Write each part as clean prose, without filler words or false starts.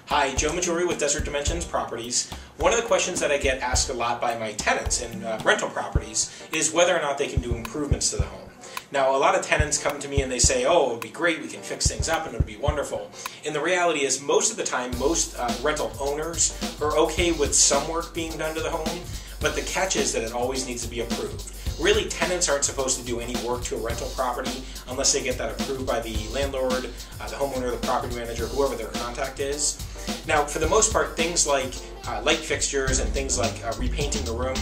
Hi, Joe Maggiore with Desert Dimensions Properties. One of the questions that I get asked a lot by my tenants in rental properties is whether or not they can do improvements to the home. Now, a lot of tenants come to me and they say, oh, it would be great, we can fix things up and it would be wonderful. And the reality is, most of the time, most rental owners are okay with some work being done to the home, but the catch is that it always needs to be approved. Really, tenants aren't supposed to do any work to a rental property unless they get that approved by the landlord, the homeowner, the property manager, whoever their contact is. Now, for the most part, things like light fixtures and things like repainting the room,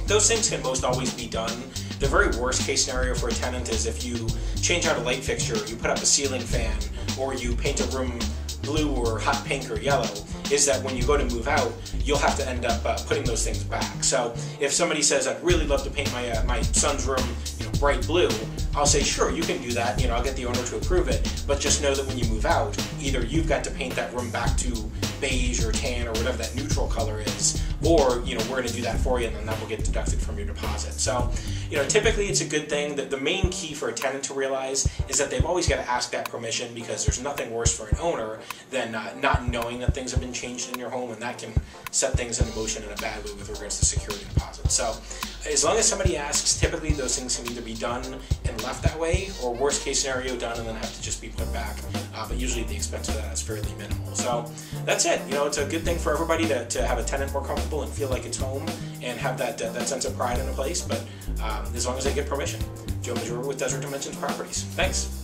those things can most always be done. The very worst case scenario for a tenant is if you change out a light fixture, you put up a ceiling fan, or you paint a room blue or hot pink or yellow, is that when you go to move out, you'll have to end up putting those things back. So if somebody says, I'd really love to paint my son's room bright blue, I'll say, sure, you can do that, I'll get the owner to approve it, but just know that when you move out, either you've got to paint that room back to beige or tan or whatever that neutral color is, or we're going to do that for you, and then that will get deducted from your deposit. So typically it's a good thing. That the main key for a tenant to realize is that they've always got to ask that permission, because there's nothing worse for an owner than not knowing that things have been changed in your home, and that can set things in motion in a bad way with regards to security deposit. So as long as somebody asks, typically those things can either be done and left that way, or worst case scenario, done and then have to just be put back. But usually the expense of that is fairly minimal. So that's it. It's a good thing for everybody to have a tenant more comfortable and feel like it's home and have that sense of pride in a place. But as long as they get permission. Joe Maggiore with Desert Dimensions Properties. Thanks.